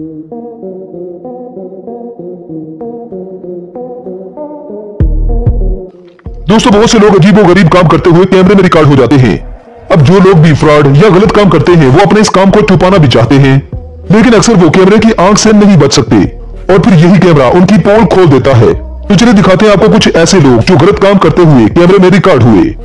दोस्तों, बहुत से लोग अजीबोगरीब काम करते हुए कैमरे में रिकॉर्ड हो जाते हैं। अब जो लोग भी फ्रॉड या गलत काम करते हैं वो अपने इस काम को छुपाना भी चाहते हैं, लेकिन अक्सर वो कैमरे की आंख से नहीं बच सकते और फिर यही कैमरा उनकी पोल खोल देता है। तो चलिए दिखाते हैं आपको कुछ ऐसे लोग जो गलत काम करते हुए कैमरे में रिकॉर्ड हुए।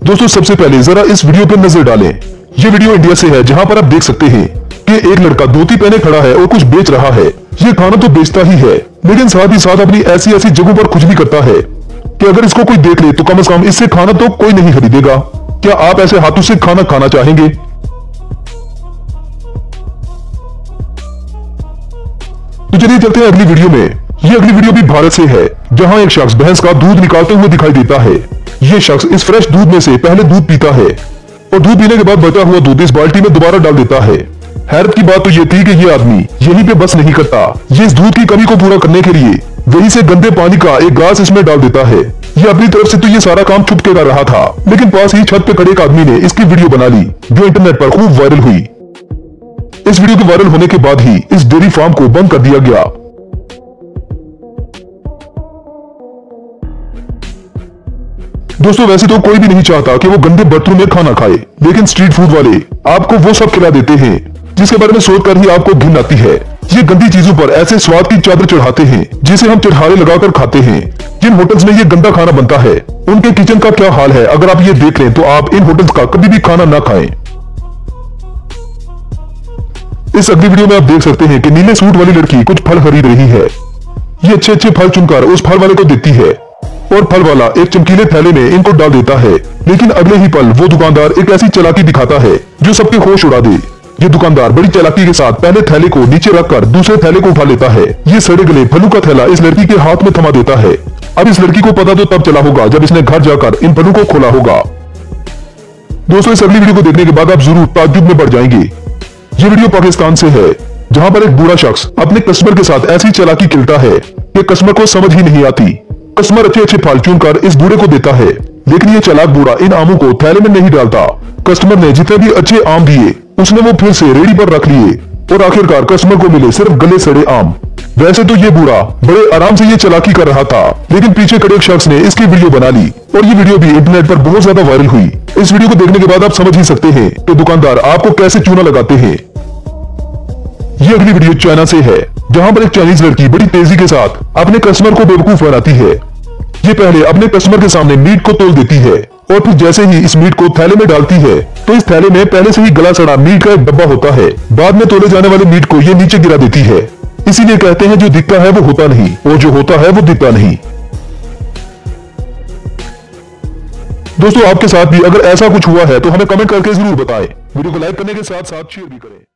दोस्तों, सबसे पहले जरा इस वीडियो पर नजर डालें। ये वीडियो इंडिया से है, जहां पर आप देख सकते हैं कि एक लड़का धोती पहने खड़ा है और कुछ बेच रहा है। ये खाना तो बेचता ही है, लेकिन साथ ही साथ अपनी ऐसी ऐसी जगहों पर खुजली करता है कि अगर इसको कोई देख ले तो कम से कम इससे खाना तो कोई नहीं खरीदेगा। क्या आप ऐसे हाथों से खाना खाना चाहेंगे? तो चलिए चलते हैं अगली वीडियो में। ये अगली वीडियो भी भारत से है, जहां एक शख्स भैंस का दूध निकालते हुए दिखाई देता है। ये शख्स इस फ्रेश दूध में से पहले दूध पीता है और दूध पीने के बाद बचा हुआ दूध इस बाल्टी में दोबारा डाल देता है। हैरत की बात तो ये थी कि ये आदमी यहीं पे बस नहीं करता, ये इस दूध की कमी को पूरा करने के लिए वहीं से गंदे पानी का एक ग्लास इसमें डाल देता है। ये अपनी तरफ से तो ये सारा काम छुप के कर रहा था, लेकिन पास ही छत पे खड़े एक आदमी ने इसकी वीडियो बना ली, जो इंटरनेट पर खूब वायरल हुई। इस वीडियो के वायरल होने के बाद ही इस डेयरी फार्म को बंद कर दिया गया। दोस्तों, वैसे तो कोई भी नहीं चाहता कि वो गंदे बर्तनों में खाना खाए, लेकिन स्ट्रीट फूड वाले आपको वो सब खिला देते हैं जिसके बारे में सोचकर ही आपको घिन आती है। ये गंदी चीजों पर ऐसे स्वाद की चादर चढ़ाते हैं जिसे हम चिढ़ारे लगाकर खाते हैं। जिन होटल्स में ये गंदा खाना बनता है उनके किचन का क्या हाल है, अगर आप ये देख लें तो आप इन होटल्स का कभी भी खाना ना खाएं। इस अगली वीडियो में आप देख सकते हैं कि नीले सूट वाली लड़की कुछ फल खरीद रही है। ये अच्छे अच्छे फल चुनकर उस फल वाले को देती है और फल वाला एक चमकीले थैले में इनको डाल देता है, लेकिन अगले ही पल वो दुकानदार एक ऐसी चालाकी दिखाता है जो सबके होश उड़ा दे। ये दुकानदार बड़ी चालाकी के साथ पहले थैले को नीचे रखकर दूसरे थैले को उठा लेता है। ये सड़े गले फलों का थैला इस लड़की के हाथ में थमा देता है। अब इस लड़की को पता तो तब चला होगा जब इसने घर जाकर इन फलों को खोला होगा। दोस्तों, इस अगली वीडियो को देखने के बाद आप जरूर ताज्जुब में पड़ जाएंगे। ये वीडियो पाकिस्तान से है, जहां पर एक बूढ़ा शख्स अपने कस्टमर के साथ ऐसी चालाकी खेलता है कि कस्टमर को समझ ही नहीं आती। कस्टमर अच्छे अच्छे फल चुनकर इस बूढ़े को देता है, लेकिन ये चालाक बूढ़ा इन आमों को थैले में नहीं डालता। कस्टमर ने जितने भी अच्छे आम दिए उसने वो फिर से रेडी पर रख लिए और आखिरकार कस्टमर को मिले सिर्फ गले सड़े आम। वैसे तो ये बूढ़ा बड़े आराम से ये चालाकी कर रहा था, लेकिन पीछे खड़े एक शख्स ने इसकी वीडियो बना ली और ये वीडियो भी इंटरनेट पर बहुत ज्यादा वायरल हुई। इस वीडियो को देखने के बाद आप समझ ही सकते हैं कि दुकानदार आपको कैसे चूना लगाते हैं। ये अगली वीडियो चाइना से है, जहां पर एक चाइनीज लड़की बड़ी तेजी के साथ अपने कस्टमर को बेवकूफ बनाती है। ये पहले अपने कस्टमर के सामने मीट को तोल देती है और फिर जैसे ही इस मीट को थैले में डालती है तो इस थैले में पहले से ही गला सड़ा मीट का एक डब्बा होता है। बाद में तोले जाने वाले मीट को ये नीचे गिरा देती है। इसीलिए कहते हैं जो दिखता है वो होता नहीं और जो होता है वो दिखता नहीं। दोस्तों, आपके साथ भी अगर ऐसा कुछ हुआ है तो हमें कमेंट करके जरूर बताएं। वीडियो को लाइक करने के साथ साथ शेयर भी करें।